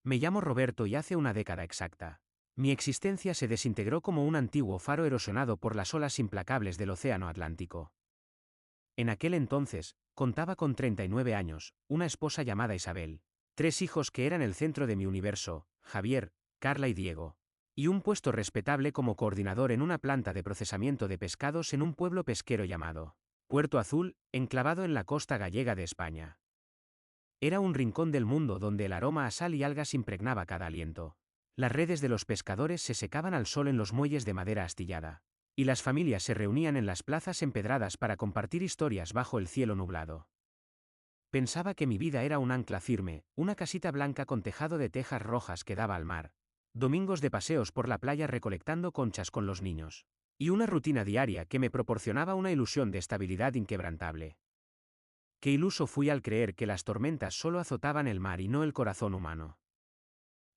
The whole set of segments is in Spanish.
Me llamo Roberto y hace una década exacta. Mi existencia se desintegró como un antiguo faro erosionado por las olas implacables del Océano Atlántico. En aquel entonces, contaba con 39 años, una esposa llamada Isabel, 3 hijos que eran el centro de mi universo, Javier, Carla y Diego, y un puesto respetable como coordinador en una planta de procesamiento de pescados en un pueblo pesquero llamado Puerto Azul, enclavado en la costa gallega de España. Era un rincón del mundo donde el aroma a sal y algas impregnaba cada aliento. Las redes de los pescadores se secaban al sol en los muelles de madera astillada, y las familias se reunían en las plazas empedradas para compartir historias bajo el cielo nublado. Pensaba que mi vida era un ancla firme, una casita blanca con tejado de tejas rojas que daba al mar, domingos de paseos por la playa recolectando conchas con los niños, y una rutina diaria que me proporcionaba una ilusión de estabilidad inquebrantable. Qué iluso fui al creer que las tormentas solo azotaban el mar y no el corazón humano.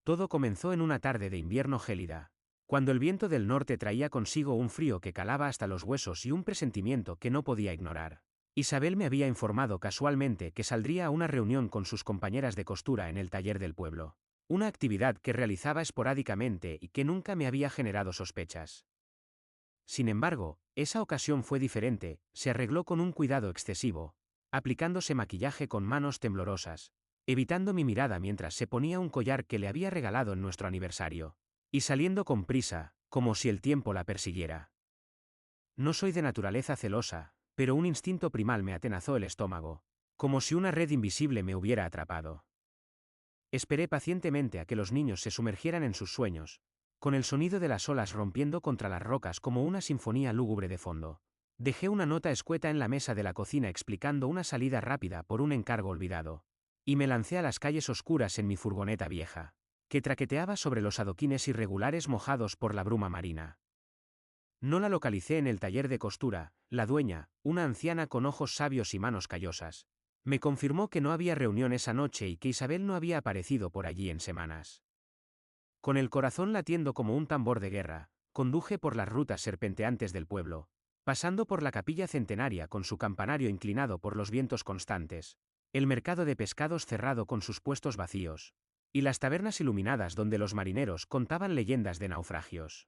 Todo comenzó en una tarde de invierno gélida, cuando el viento del norte traía consigo un frío que calaba hasta los huesos y un presentimiento que no podía ignorar. Isabel me había informado casualmente que saldría a una reunión con sus compañeras de costura en el taller del pueblo, una actividad que realizaba esporádicamente y que nunca me había generado sospechas. Sin embargo, esa ocasión fue diferente, se arregló con un cuidado excesivo, aplicándose maquillaje con manos temblorosas, evitando mi mirada mientras se ponía un collar que le había regalado en nuestro aniversario, y saliendo con prisa, como si el tiempo la persiguiera. No soy de naturaleza celosa, pero un instinto primal me atenazó el estómago, como si una red invisible me hubiera atrapado. Esperé pacientemente a que los niños se sumergieran en sus sueños, con el sonido de las olas rompiendo contra las rocas como una sinfonía lúgubre de fondo. Dejé una nota escueta en la mesa de la cocina explicando una salida rápida por un encargo olvidado, y me lancé a las calles oscuras en mi furgoneta vieja, que traqueteaba sobre los adoquines irregulares mojados por la bruma marina. No la localicé en el taller de costura, la dueña, una anciana con ojos sabios y manos callosas, me confirmó que no había reunión esa noche y que Isabel no había aparecido por allí en semanas. Con el corazón latiendo como un tambor de guerra, conduje por las rutas serpenteantes del pueblo, pasando por la capilla centenaria con su campanario inclinado por los vientos constantes, el mercado de pescados cerrado con sus puestos vacíos, y las tabernas iluminadas donde los marineros contaban leyendas de naufragios.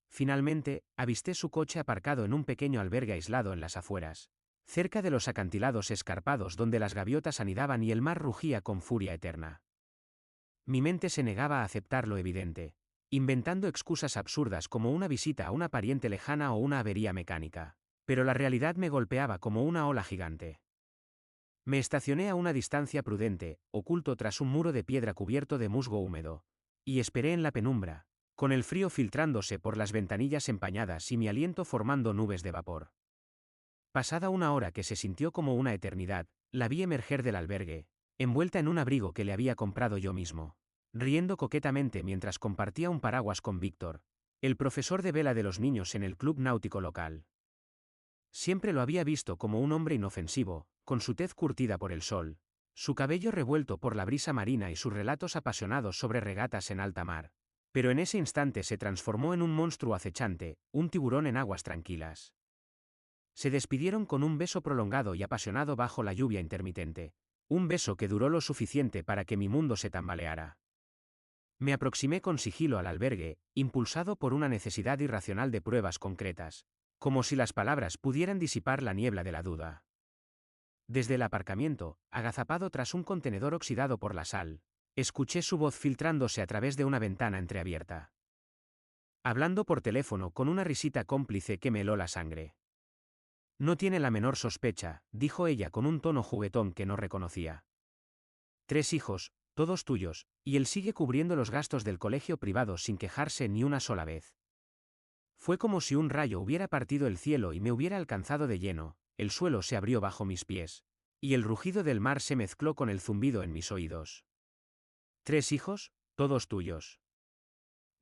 Finalmente, avisté su coche aparcado en un pequeño albergue aislado en las afueras, cerca de los acantilados escarpados donde las gaviotas anidaban y el mar rugía con furia eterna. Mi mente se negaba a aceptar lo evidente, inventando excusas absurdas como una visita a una pariente lejana o una avería mecánica, pero la realidad me golpeaba como una ola gigante. Me estacioné a una distancia prudente, oculto tras un muro de piedra cubierto de musgo húmedo, y esperé en la penumbra, con el frío filtrándose por las ventanillas empañadas y mi aliento formando nubes de vapor. Pasada una hora que se sintió como una eternidad, la vi emerger del albergue, envuelta en un abrigo que le había comprado yo mismo, riendo coquetamente mientras compartía un paraguas con Víctor, el profesor de vela de los niños en el club náutico local. Siempre lo había visto como un hombre inofensivo, con su tez curtida por el sol, su cabello revuelto por la brisa marina y sus relatos apasionados sobre regatas en alta mar. Pero en ese instante se transformó en un monstruo acechante, un tiburón en aguas tranquilas. Se despidieron con un beso prolongado y apasionado bajo la lluvia intermitente, un beso que duró lo suficiente para que mi mundo se tambaleara. Me aproximé con sigilo al albergue, impulsado por una necesidad irracional de pruebas concretas, como si las palabras pudieran disipar la niebla de la duda. Desde el aparcamiento, agazapado tras un contenedor oxidado por la sal, escuché su voz filtrándose a través de una ventana entreabierta. Hablando por teléfono con una risita cómplice que me heló la sangre. No tiene la menor sospecha, dijo ella con un tono juguetón que no reconocía. 3 hijos, todos tuyos, y él sigue cubriendo los gastos del colegio privado sin quejarse ni una sola vez. Fue como si un rayo hubiera partido el cielo y me hubiera alcanzado de lleno, el suelo se abrió bajo mis pies, y el rugido del mar se mezcló con el zumbido en mis oídos. 3 hijos, todos tuyos.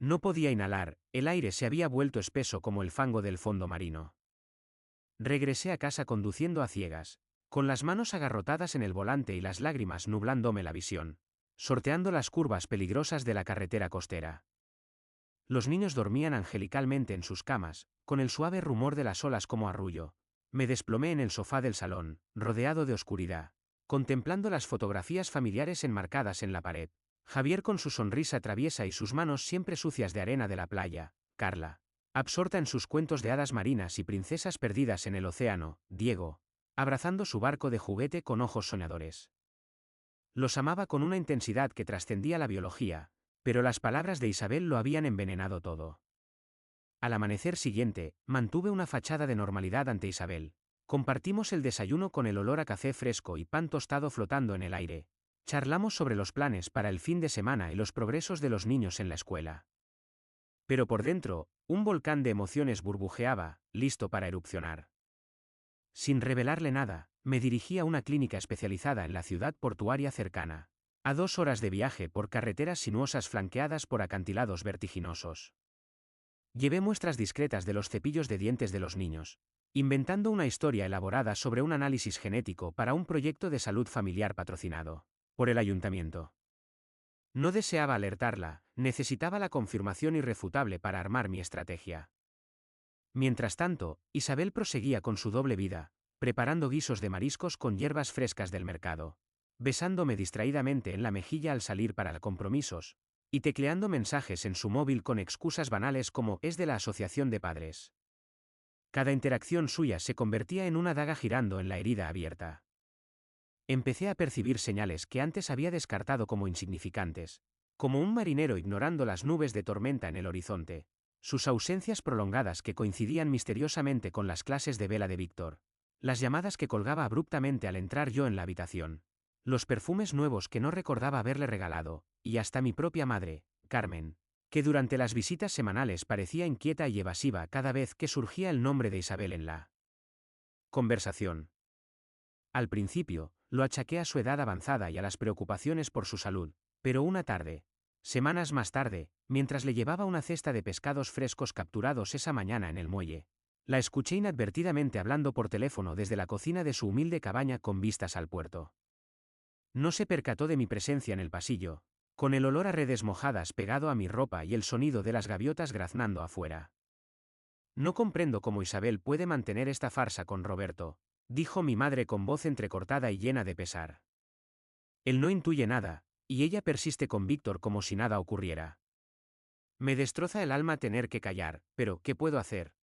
No podía inhalar, el aire se había vuelto espeso como el fango del fondo marino. Regresé a casa conduciendo a ciegas, con las manos agarrotadas en el volante y las lágrimas nublándome la visión, sorteando las curvas peligrosas de la carretera costera. Los niños dormían angelicalmente en sus camas, con el suave rumor de las olas como arrullo. Me desplomé en el sofá del salón, rodeado de oscuridad, contemplando las fotografías familiares enmarcadas en la pared, Javier con su sonrisa traviesa y sus manos siempre sucias de arena de la playa, Carla, absorta en sus cuentos de hadas marinas y princesas perdidas en el océano, Diego, abrazando su barco de juguete con ojos soñadores. Los amaba con una intensidad que trascendía la biología, pero las palabras de Isabel lo habían envenenado todo. Al amanecer siguiente, mantuve una fachada de normalidad ante Isabel. Compartimos el desayuno con el olor a café fresco y pan tostado flotando en el aire. Charlamos sobre los planes para el fin de semana y los progresos de los niños en la escuela. Pero por dentro, un volcán de emociones burbujeaba, listo para erupcionar. Sin revelarle nada, me dirigí a una clínica especializada en la ciudad portuaria cercana. A 2 horas de viaje por carreteras sinuosas flanqueadas por acantilados vertiginosos. Llevé muestras discretas de los cepillos de dientes de los niños, inventando una historia elaborada sobre un análisis genético para un proyecto de salud familiar patrocinado por el ayuntamiento. No deseaba alertarla, necesitaba la confirmación irrefutable para armar mi estrategia. Mientras tanto, Isabel proseguía con su doble vida, preparando guisos de mariscos con hierbas frescas del mercado, besándome distraídamente en la mejilla al salir para compromisos, y tecleando mensajes en su móvil con excusas banales como «es de la asociación de padres». Cada interacción suya se convertía en una daga girando en la herida abierta. Empecé a percibir señales que antes había descartado como insignificantes, como un marinero ignorando las nubes de tormenta en el horizonte, sus ausencias prolongadas que coincidían misteriosamente con las clases de vela de Víctor, las llamadas que colgaba abruptamente al entrar yo en la habitación, los perfumes nuevos que no recordaba haberle regalado, y hasta mi propia madre, Carmen, que durante las visitas semanales parecía inquieta y evasiva cada vez que surgía el nombre de Isabel en la conversación. Al principio, lo achaqué a su edad avanzada y a las preocupaciones por su salud, pero una tarde, semanas más tarde, mientras le llevaba una cesta de pescados frescos capturados esa mañana en el muelle, la escuché inadvertidamente hablando por teléfono desde la cocina de su humilde cabaña con vistas al puerto. No se percató de mi presencia en el pasillo, con el olor a redes mojadas pegado a mi ropa y el sonido de las gaviotas graznando afuera. No comprendo cómo Isabel puede mantener esta farsa con Roberto, dijo mi madre con voz entrecortada y llena de pesar. Él no intuye nada, y ella persiste con Víctor como si nada ocurriera. Me destroza el alma tener que callar, pero ¿qué puedo hacer?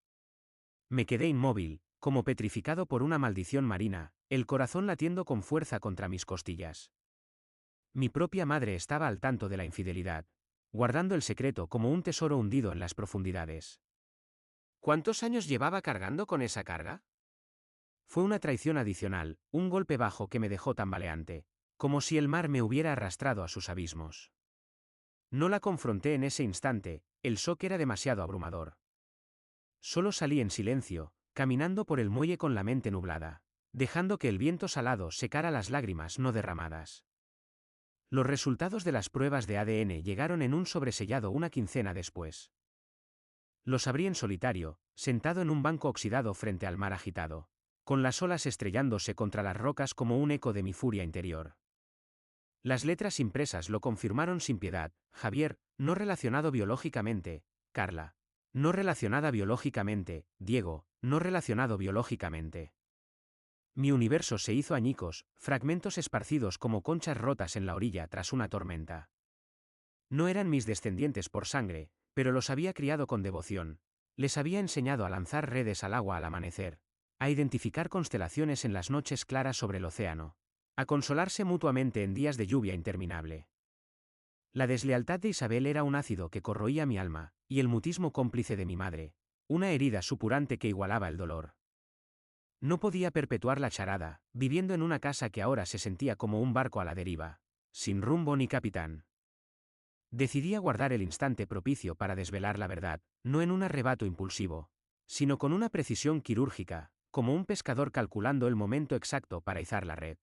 Me quedé inmóvil, como petrificado por una maldición marina, el corazón latiendo con fuerza contra mis costillas. Mi propia madre estaba al tanto de la infidelidad, guardando el secreto como un tesoro hundido en las profundidades. ¿Cuántos años llevaba cargando con esa carga? Fue una traición adicional, un golpe bajo que me dejó tambaleante, como si el mar me hubiera arrastrado a sus abismos. No la confronté en ese instante, el shock era demasiado abrumador. Solo salí en silencio, caminando por el muelle con la mente nublada, dejando que el viento salado secara las lágrimas no derramadas. Los resultados de las pruebas de ADN llegaron en un sobresellado una quincena después. Los abrí en solitario, sentado en un banco oxidado frente al mar agitado, con las olas estrellándose contra las rocas como un eco de mi furia interior. Las letras impresas lo confirmaron sin piedad: Javier, no relacionado biológicamente; Carla, no relacionada biológicamente; Diego, no relacionado biológicamente. Mi universo se hizo añicos, fragmentos esparcidos como conchas rotas en la orilla tras una tormenta. No eran mis descendientes por sangre, pero los había criado con devoción. Les había enseñado a lanzar redes al agua al amanecer, a identificar constelaciones en las noches claras sobre el océano, a consolarse mutuamente en días de lluvia interminable. La deslealtad de Isabel era un ácido que corroía mi alma, y el mutismo cómplice de mi madre, una herida supurante que igualaba el dolor. No podía perpetuar la charada, viviendo en una casa que ahora se sentía como un barco a la deriva, sin rumbo ni capitán. Decidí aguardar el instante propicio para desvelar la verdad, no en un arrebato impulsivo, sino con una precisión quirúrgica, como un pescador calculando el momento exacto para izar la red.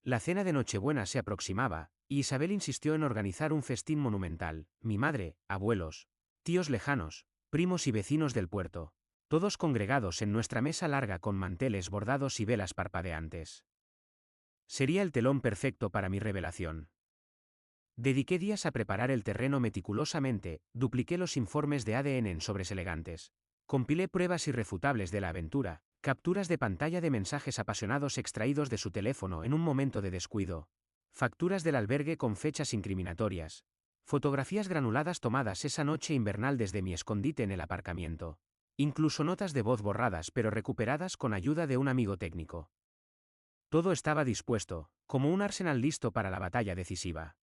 La cena de Nochebuena se aproximaba, y Isabel insistió en organizar un festín monumental: mi madre, abuelos, tíos lejanos, primos y vecinos del puerto, todos congregados en nuestra mesa larga con manteles bordados y velas parpadeantes. Sería el telón perfecto para mi revelación. Dediqué días a preparar el terreno meticulosamente, dupliqué los informes de ADN en sobres elegantes, compilé pruebas irrefutables de la aventura, capturas de pantalla de mensajes apasionados extraídos de su teléfono en un momento de descuido, facturas del albergue con fechas incriminatorias, fotografías granuladas tomadas esa noche invernal desde mi escondite en el aparcamiento, incluso notas de voz borradas pero recuperadas con ayuda de un amigo técnico. Todo estaba dispuesto, como un arsenal listo para la batalla decisiva.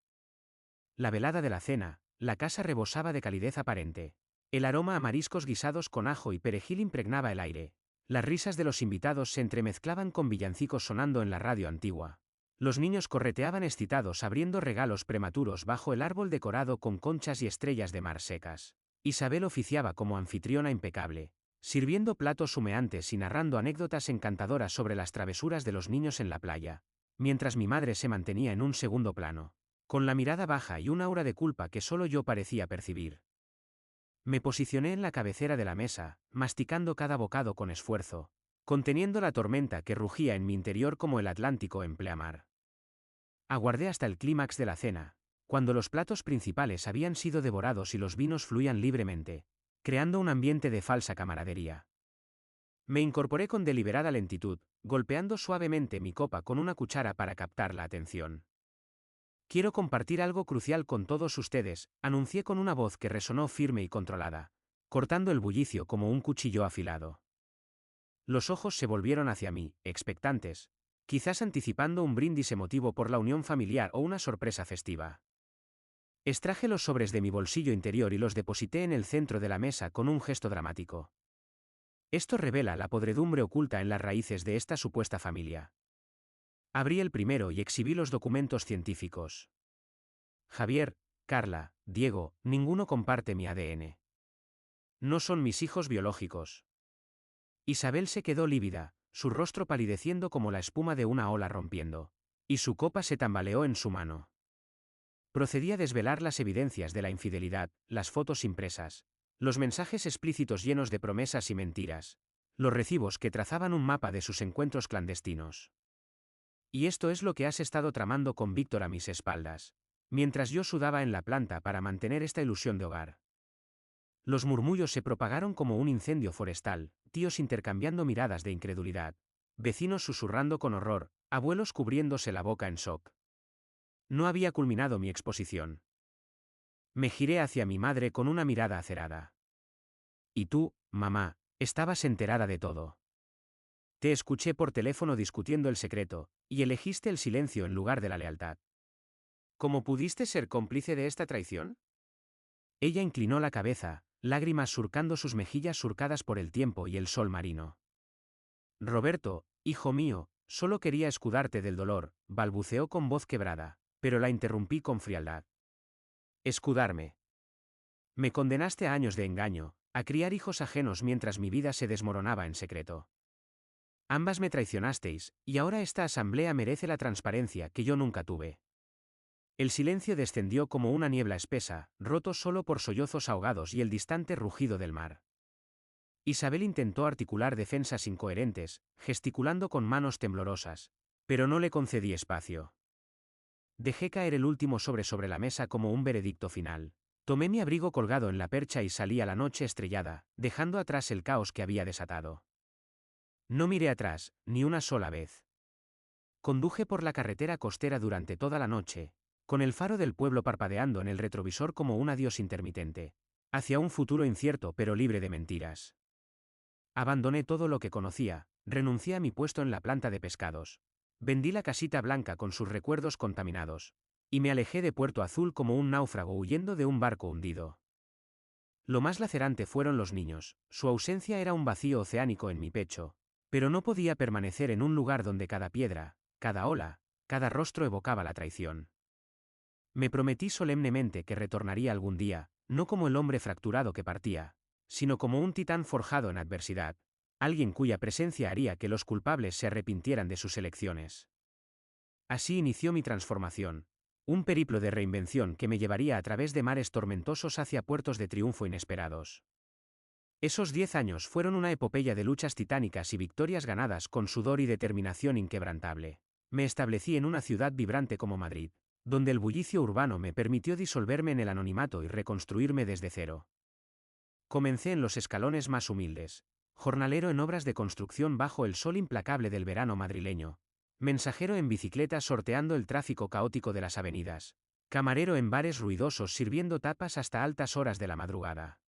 La velada de la cena, la casa rebosaba de calidez aparente. El aroma a mariscos guisados con ajo y perejil impregnaba el aire. Las risas de los invitados se entremezclaban con villancicos sonando en la radio antigua. Los niños correteaban excitados abriendo regalos prematuros bajo el árbol decorado con conchas y estrellas de mar secas. Isabel oficiaba como anfitriona impecable, sirviendo platos humeantes y narrando anécdotas encantadoras sobre las travesuras de los niños en la playa, mientras mi madre se mantenía en un segundo plano, con la mirada baja y un aura de culpa que solo yo parecía percibir. Me posicioné en la cabecera de la mesa, masticando cada bocado con esfuerzo, conteniendo la tormenta que rugía en mi interior como el Atlántico en pleamar. Aguardé hasta el clímax de la cena, cuando los platos principales habían sido devorados y los vinos fluían libremente, creando un ambiente de falsa camaradería. Me incorporé con deliberada lentitud, golpeando suavemente mi copa con una cuchara para captar la atención. Quiero compartir algo crucial con todos ustedes, anuncié con una voz que resonó firme y controlada, cortando el bullicio como un cuchillo afilado. Los ojos se volvieron hacia mí, expectantes, quizás anticipando un brindis emotivo por la unión familiar o una sorpresa festiva. Extraje los sobres de mi bolsillo interior y los deposité en el centro de la mesa con un gesto dramático. Esto revela la podredumbre oculta en las raíces de esta supuesta familia. Abrí el primero y exhibí los documentos científicos. Javier, Carla, Diego, ninguno comparte mi ADN. No son mis hijos biológicos. Isabel se quedó lívida, su rostro palideciendo como la espuma de una ola rompiendo, y su copa se tambaleó en su mano. Procedí a desvelar las evidencias de la infidelidad, las fotos impresas, los mensajes explícitos llenos de promesas y mentiras, los recibos que trazaban un mapa de sus encuentros clandestinos. Y esto es lo que has estado tramando con Víctor a mis espaldas, mientras yo sudaba en la planta para mantener esta ilusión de hogar. Los murmullos se propagaron como un incendio forestal, tíos intercambiando miradas de incredulidad, vecinos susurrando con horror, abuelos cubriéndose la boca en shock. No había culminado mi exposición. Me giré hacia mi madre con una mirada acerada. Y tú, mamá, estabas enterada de todo. Te escuché por teléfono discutiendo el secreto, y elegiste el silencio en lugar de la lealtad. ¿Cómo pudiste ser cómplice de esta traición? Ella inclinó la cabeza, lágrimas surcando sus mejillas surcadas por el tiempo y el sol marino. Roberto, hijo mío, solo quería escudarte del dolor, balbuceó con voz quebrada, pero la interrumpí con frialdad. Escudarme. Me condenaste a años de engaño, a criar hijos ajenos mientras mi vida se desmoronaba en secreto. Ambas me traicionasteis, y ahora esta asamblea merece la transparencia que yo nunca tuve. El silencio descendió como una niebla espesa, roto solo por sollozos ahogados y el distante rugido del mar. Isabel intentó articular defensas incoherentes, gesticulando con manos temblorosas, pero no le concedí espacio. Dejé caer el último sobre la mesa como un veredicto final. Tomé mi abrigo colgado en la percha y salí a la noche estrellada, dejando atrás el caos que había desatado. No miré atrás, ni una sola vez. Conduje por la carretera costera durante toda la noche, con el faro del pueblo parpadeando en el retrovisor como un adiós intermitente, hacia un futuro incierto pero libre de mentiras. Abandoné todo lo que conocía, renuncié a mi puesto en la planta de pescados, vendí la casita blanca con sus recuerdos contaminados, y me alejé de Puerto Azul como un náufrago huyendo de un barco hundido. Lo más lacerante fueron los niños, su ausencia era un vacío oceánico en mi pecho, pero no podía permanecer en un lugar donde cada piedra, cada ola, cada rostro evocaba la traición. Me prometí solemnemente que retornaría algún día, no como el hombre fracturado que partía, sino como un titán forjado en adversidad, alguien cuya presencia haría que los culpables se arrepintieran de sus elecciones. Así inició mi transformación, un periplo de reinvención que me llevaría a través de mares tormentosos hacia puertos de triunfo inesperados. Esos 10 años fueron una epopeya de luchas titánicas y victorias ganadas con sudor y determinación inquebrantable. Me establecí en una ciudad vibrante como Madrid, donde el bullicio urbano me permitió disolverme en el anonimato y reconstruirme desde cero. Comencé en los escalones más humildes, jornalero en obras de construcción bajo el sol implacable del verano madrileño, Mensajero en bicicleta sorteando el tráfico caótico de las avenidas. Camarero en bares ruidosos sirviendo tapas hasta altas horas de la madrugada.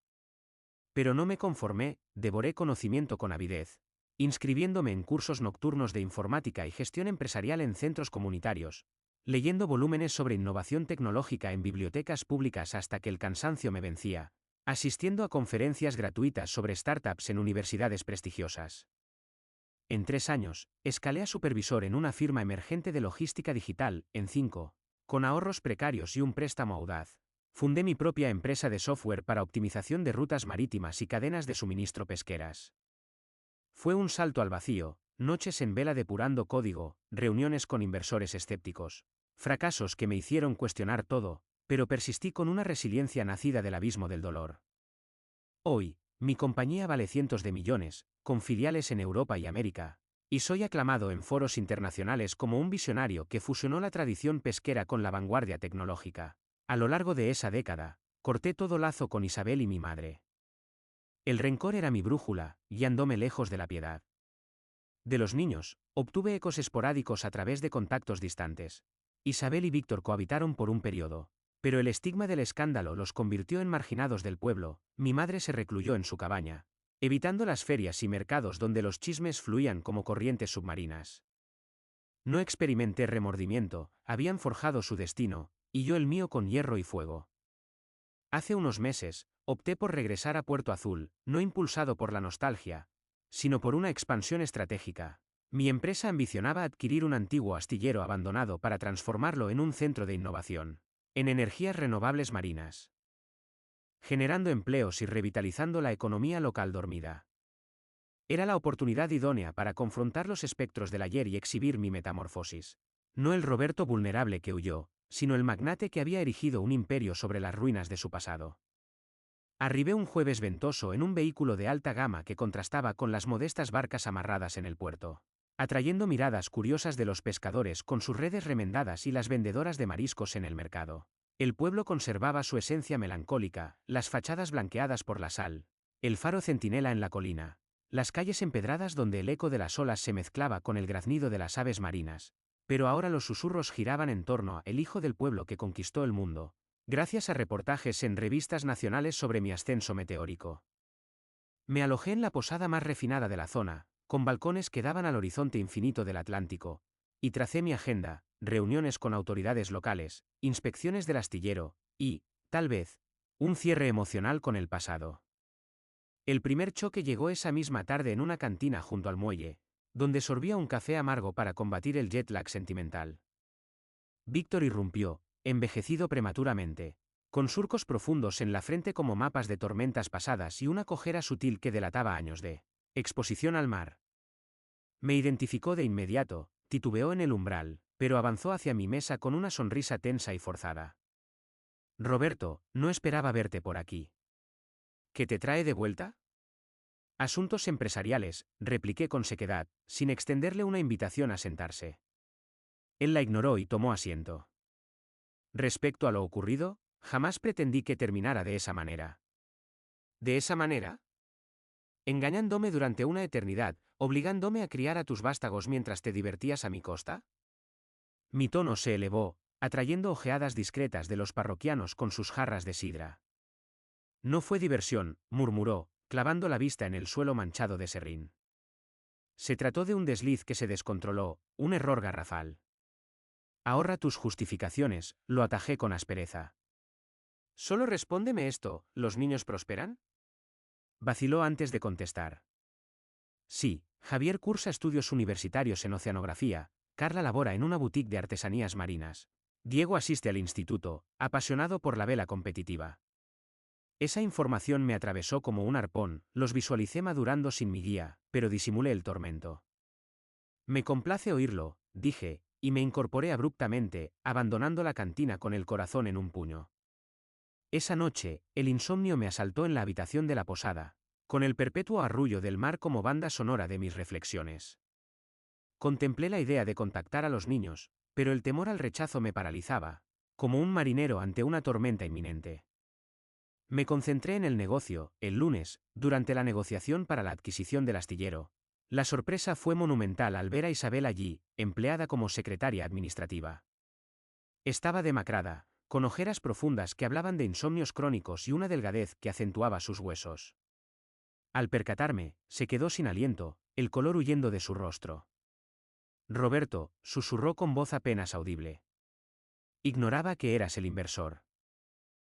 Pero no me conformé, devoré conocimiento con avidez, inscribiéndome en cursos nocturnos de informática y gestión empresarial en centros comunitarios, leyendo volúmenes sobre innovación tecnológica en bibliotecas públicas hasta que el cansancio me vencía, asistiendo a conferencias gratuitas sobre startups en universidades prestigiosas. En 3 años, escalé a supervisor en una firma emergente de logística digital, en 5, con ahorros precarios y un préstamo audaz. Fundé mi propia empresa de software para optimización de rutas marítimas y cadenas de suministro pesqueras. Fue un salto al vacío, noches en vela depurando código, reuniones con inversores escépticos, fracasos que me hicieron cuestionar todo, pero persistí con una resiliencia nacida del abismo del dolor. Hoy, mi compañía vale cientos de millones, con filiales en Europa y América, y soy aclamado en foros internacionales como un visionario que fusionó la tradición pesquera con la vanguardia tecnológica. A lo largo de esa década, corté todo lazo con Isabel y mi madre. El rencor era mi brújula, guiándome lejos de la piedad. De los niños, obtuve ecos esporádicos a través de contactos distantes. Isabel y Víctor cohabitaron por un periodo, pero el estigma del escándalo los convirtió en marginados del pueblo. Mi madre se recluyó en su cabaña, evitando las ferias y mercados donde los chismes fluían como corrientes submarinas. No experimenté remordimiento, habían forjado su destino, y yo el mío con hierro y fuego. Hace unos meses, opté por regresar a Puerto Azul, no impulsado por la nostalgia, sino por una expansión estratégica. Mi empresa ambicionaba adquirir un antiguo astillero abandonado para transformarlo en un centro de innovación en energías renovables marinas, generando empleos y revitalizando la economía local dormida. Era la oportunidad idónea para confrontar los espectros del ayer y exhibir mi metamorfosis. No el Roberto vulnerable que huyó, sino el magnate que había erigido un imperio sobre las ruinas de su pasado. Arribé un jueves ventoso en un vehículo de alta gama que contrastaba con las modestas barcas amarradas en el puerto, atrayendo miradas curiosas de los pescadores con sus redes remendadas y las vendedoras de mariscos en el mercado. El pueblo conservaba su esencia melancólica, las fachadas blanqueadas por la sal, el faro centinela en la colina, las calles empedradas donde el eco de las olas se mezclaba con el graznido de las aves marinas, pero ahora los susurros giraban en torno a el hijo del pueblo que conquistó el mundo, gracias a reportajes en revistas nacionales sobre mi ascenso meteórico. Me alojé en la posada más refinada de la zona, con balcones que daban al horizonte infinito del Atlántico, y tracé mi agenda, reuniones con autoridades locales, inspecciones del astillero, y, tal vez, un cierre emocional con el pasado. El primer choque llegó esa misma tarde en una cantina junto al muelle, donde sorbía un café amargo para combatir el jet lag sentimental. Víctor irrumpió, envejecido prematuramente, con surcos profundos en la frente como mapas de tormentas pasadas y una cojera sutil que delataba años de exposición al mar. Me identificó de inmediato, titubeó en el umbral, pero avanzó hacia mi mesa con una sonrisa tensa y forzada. Roberto, no esperaba verte por aquí. ¿Qué te trae de vuelta? Asuntos empresariales, repliqué con sequedad, sin extenderle una invitación a sentarse. Él la ignoró y tomó asiento. Respecto a lo ocurrido, jamás pretendí que terminara de esa manera. ¿De esa manera? ¿Engañándome durante una eternidad, obligándome a criar a tus vástagos mientras te divertías a mi costa? Mi tono se elevó, atrayendo ojeadas discretas de los parroquianos con sus jarras de sidra. No fue diversión, murmuró, clavando la vista en el suelo manchado de serrín. Se trató de un desliz que se descontroló, un error garrafal. Ahorra tus justificaciones, lo atajé con aspereza. Solo respóndeme esto, ¿los niños prosperan? Vaciló antes de contestar. Sí, Javier cursa estudios universitarios en oceanografía, Carla labora en una boutique de artesanías marinas. Diego asiste al instituto, apasionado por la vela competitiva. Esa información me atravesó como un arpón, los visualicé madurando sin mi guía, pero disimulé el tormento. Me complace oírlo, dije, y me incorporé abruptamente, abandonando la cantina con el corazón en un puño. Esa noche, el insomnio me asaltó en la habitación de la posada, con el perpetuo arrullo del mar como banda sonora de mis reflexiones. Contemplé la idea de contactar a los niños, pero el temor al rechazo me paralizaba, como un marinero ante una tormenta inminente. Me concentré en el negocio, el lunes, durante la negociación para la adquisición del astillero, La sorpresa fue monumental al ver a Isabel allí, empleada como secretaria administrativa. Estaba demacrada, con ojeras profundas que hablaban de insomnios crónicos y una delgadez que acentuaba sus huesos. Al percatarme, se quedó sin aliento, el color huyendo de su rostro. Roberto, susurró con voz apenas audible. Ignoraba que eras el inversor.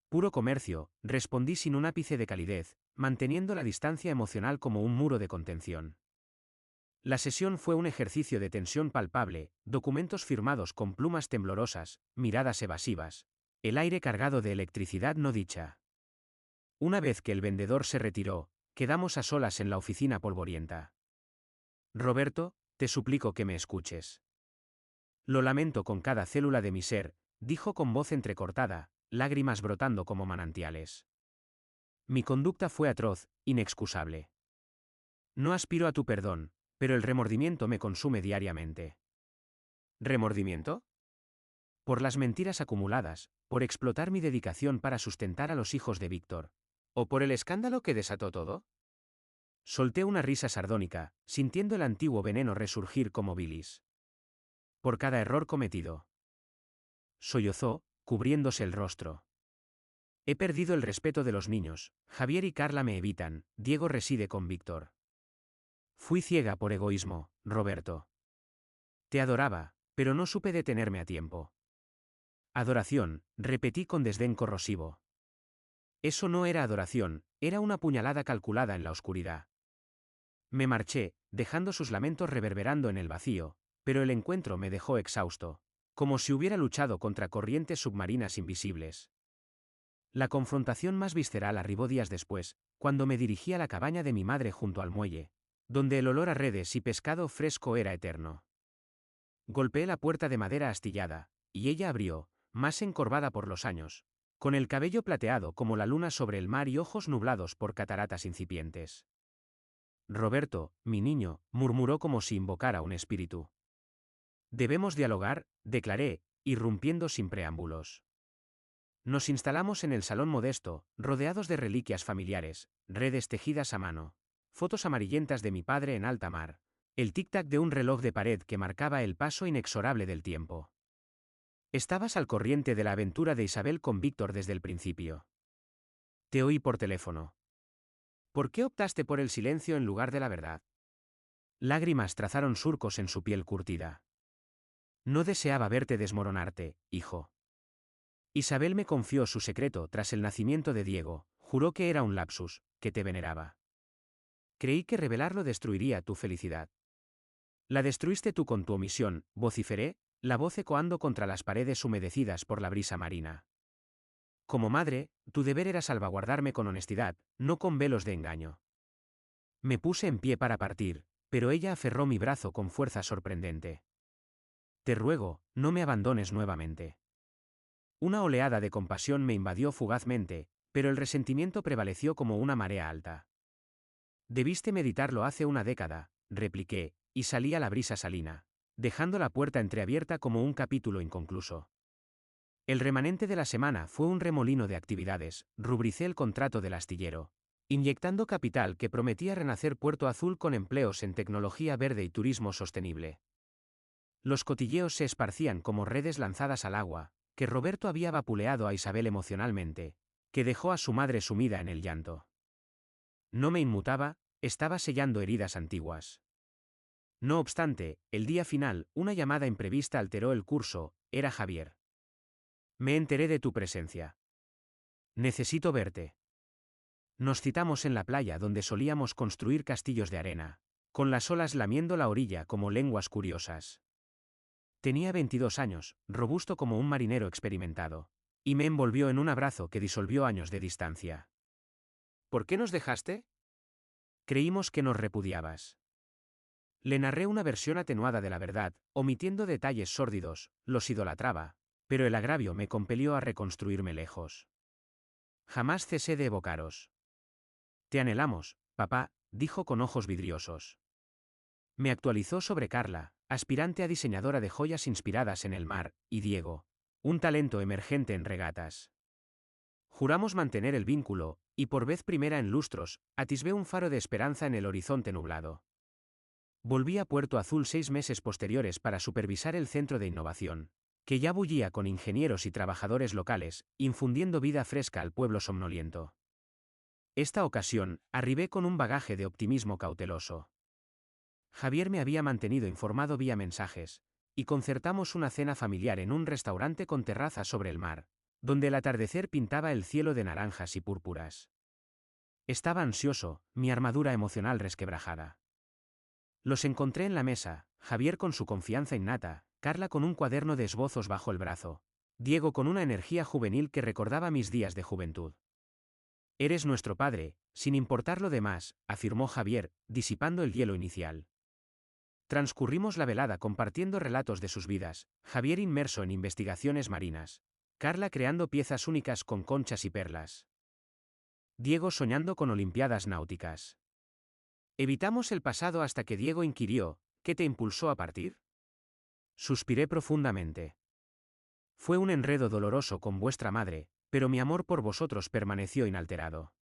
Puro comercio, respondí sin un ápice de calidez, manteniendo la distancia emocional como un muro de contención. La sesión fue un ejercicio de tensión palpable, documentos firmados con plumas temblorosas, miradas evasivas, el aire cargado de electricidad no dicha. Una vez que el vendedor se retiró, quedamos a solas en la oficina polvorienta. Roberto, te suplico que me escuches. Lo lamento con cada célula de mi ser, dijo con voz entrecortada, lágrimas brotando como manantiales. Mi conducta fue atroz, inexcusable. No aspiro a tu perdón, pero el remordimiento me consume diariamente. ¿Remordimiento? Por las mentiras acumuladas, por explotar mi dedicación para sustentar a los hijos de Víctor. ¿O por el escándalo que desató todo? Solté una risa sardónica, sintiendo el antiguo veneno resurgir como bilis. Por cada error cometido. Sollozó, cubriéndose el rostro. He perdido el respeto de los niños, Javier y Carla me evitan, Diego reside con Víctor. Fui ciega por egoísmo, Roberto. Te adoraba, pero no supe detenerme a tiempo. Adoración, repetí con desdén corrosivo. Eso no era adoración, era una puñalada calculada en la oscuridad. Me marché, dejando sus lamentos reverberando en el vacío, pero el encuentro me dejó exhausto, como si hubiera luchado contra corrientes submarinas invisibles. La confrontación más visceral arribó días después, cuando me dirigí a la cabaña de mi madre junto al muelle, donde el olor a redes y pescado fresco era eterno. Golpeé la puerta de madera astillada, y ella abrió, más encorvada por los años, con el cabello plateado como la luna sobre el mar y ojos nublados por cataratas incipientes. Roberto, mi niño, murmuró como si invocara un espíritu. Debemos dialogar, declaré, irrumpiendo sin preámbulos. Nos instalamos en el salón modesto, rodeados de reliquias familiares, redes tejidas a mano, fotos amarillentas de mi padre en alta mar, el tic-tac de un reloj de pared que marcaba el paso inexorable del tiempo. Estabas al corriente de la aventura de Isabel con Víctor desde el principio. Te oí por teléfono. ¿Por qué optaste por el silencio en lugar de la verdad? Lágrimas trazaron surcos en su piel curtida. No deseaba verte desmoronarte, hijo. Isabel me confió su secreto tras el nacimiento de Diego, juró que era un lapsus, que te veneraba. Creí que revelarlo destruiría tu felicidad. La destruiste tú con tu omisión, vociferé, la voz ecoando contra las paredes humedecidas por la brisa marina. Como madre, tu deber era salvaguardarme con honestidad, no con velos de engaño. Me puse en pie para partir, pero ella aferró mi brazo con fuerza sorprendente. Te ruego, no me abandones nuevamente. Una oleada de compasión me invadió fugazmente, pero el resentimiento prevaleció como una marea alta. Debiste meditarlo hace una década, repliqué, y salí a la brisa salina, dejando la puerta entreabierta como un capítulo inconcluso. El remanente de la semana fue un remolino de actividades, rubricé el contrato del astillero, inyectando capital que prometía renacer Puerto Azul con empleos en tecnología verde y turismo sostenible. Los cotilleos se esparcían como redes lanzadas al agua, que Roberto había vapuleado a Isabel emocionalmente, que dejó a su madre sumida en el llanto. No me inmutaba, estaba sellando heridas antiguas. No obstante, el día final, una llamada imprevista alteró el curso, era Javier. Me enteré de tu presencia. Necesito verte. Nos citamos en la playa donde solíamos construir castillos de arena, con las olas lamiendo la orilla como lenguas curiosas. Tenía 22 años, robusto como un marinero experimentado, y me envolvió en un abrazo que disolvió años de distancia. ¿Por qué nos dejaste? Creímos que nos repudiabas. Le narré una versión atenuada de la verdad, omitiendo detalles sórdidos, los idolatraba, pero el agravio me compelió a reconstruirme lejos. Jamás cesé de evocaros. Te anhelamos, papá, dijo con ojos vidriosos. Me actualizó sobre Carla, aspirante a diseñadora de joyas inspiradas en el mar, y Diego, un talento emergente en regatas. Juramos mantener el vínculo, y por vez primera en lustros, atisbé un faro de esperanza en el horizonte nublado. Volví a Puerto Azul 6 meses posteriores para supervisar el centro de innovación, que ya bullía con ingenieros y trabajadores locales, infundiendo vida fresca al pueblo somnoliento. Esta ocasión, arribé con un bagaje de optimismo cauteloso. Javier me había mantenido informado vía mensajes, y concertamos una cena familiar en un restaurante con terraza sobre el mar, donde el atardecer pintaba el cielo de naranjas y púrpuras. Estaba ansioso, mi armadura emocional resquebrajada. Los encontré en la mesa, Javier con su confianza innata, Carla con un cuaderno de esbozos bajo el brazo, Diego con una energía juvenil que recordaba mis días de juventud. Eres nuestro padre, sin importar lo demás, afirmó Javier, disipando el hielo inicial. Transcurrimos la velada compartiendo relatos de sus vidas, Javier inmerso en investigaciones marinas, Carla creando piezas únicas con conchas y perlas, Diego soñando con olimpiadas náuticas. Evitamos el pasado hasta que Diego inquirió, ¿qué te impulsó a partir? Suspiré profundamente. Fue un enredo doloroso con vuestra madre, pero mi amor por vosotros permaneció inalterado.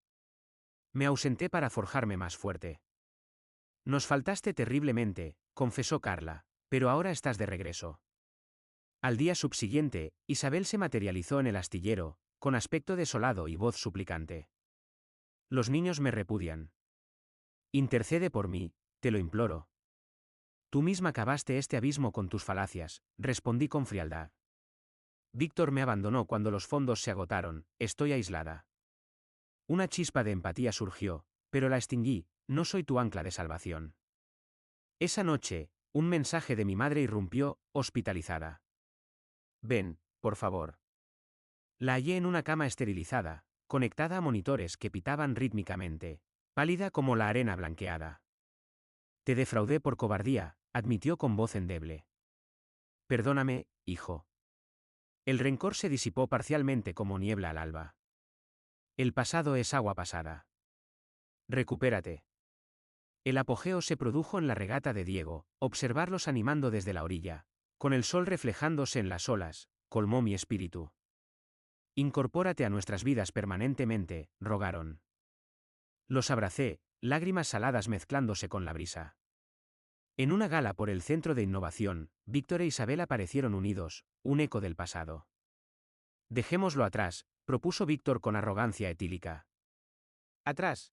Me ausenté para forjarme más fuerte. Nos faltaste terriblemente, confesó Carla, pero ahora estás de regreso. Al día subsiguiente, Isabel se materializó en el astillero, con aspecto desolado y voz suplicante. Los niños me repudian. Intercede por mí, te lo imploro. Tú misma cavaste este abismo con tus falacias, respondí con frialdad. Víctor me abandonó cuando los fondos se agotaron, estoy aislada. Una chispa de empatía surgió, pero la extinguí, no soy tu ancla de salvación. Esa noche, un mensaje de mi madre irrumpió, hospitalizada. Ven, por favor. La hallé en una cama esterilizada, conectada a monitores que pitaban rítmicamente, pálida como la arena blanqueada. Te defraudé por cobardía, admitió con voz endeble. Perdóname, hijo. El rencor se disipó parcialmente como niebla al alba. El pasado es agua pasada. Recupérate. El apogeo se produjo en la regata de Diego, observarlos animando desde la orilla, con el sol reflejándose en las olas, colmó mi espíritu. Incorpórate a nuestras vidas permanentemente, rogaron. Los abracé, lágrimas saladas mezclándose con la brisa. En una gala por el Centro de Innovación, Víctor e Isabel aparecieron unidos, un eco del pasado. Dejémoslo atrás, propuso Víctor con arrogancia etílica. Atrás.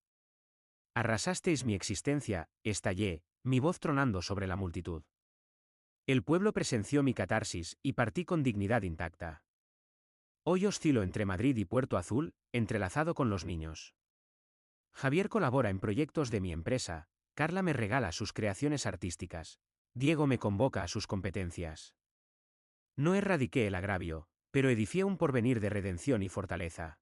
Arrasasteis mi existencia, estallé, mi voz tronando sobre la multitud. El pueblo presenció mi catarsis, y partí con dignidad intacta. Hoy oscilo entre Madrid y Puerto Azul, entrelazado con los niños. Javier colabora en proyectos de mi empresa, Carla me regala sus creaciones artísticas, Diego me convoca a sus competencias. No erradiqué el agravio, pero edifié un porvenir de redención y fortaleza.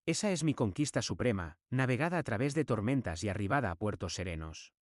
Esa es mi conquista suprema, navegada a través de tormentas y arribada a puertos serenos.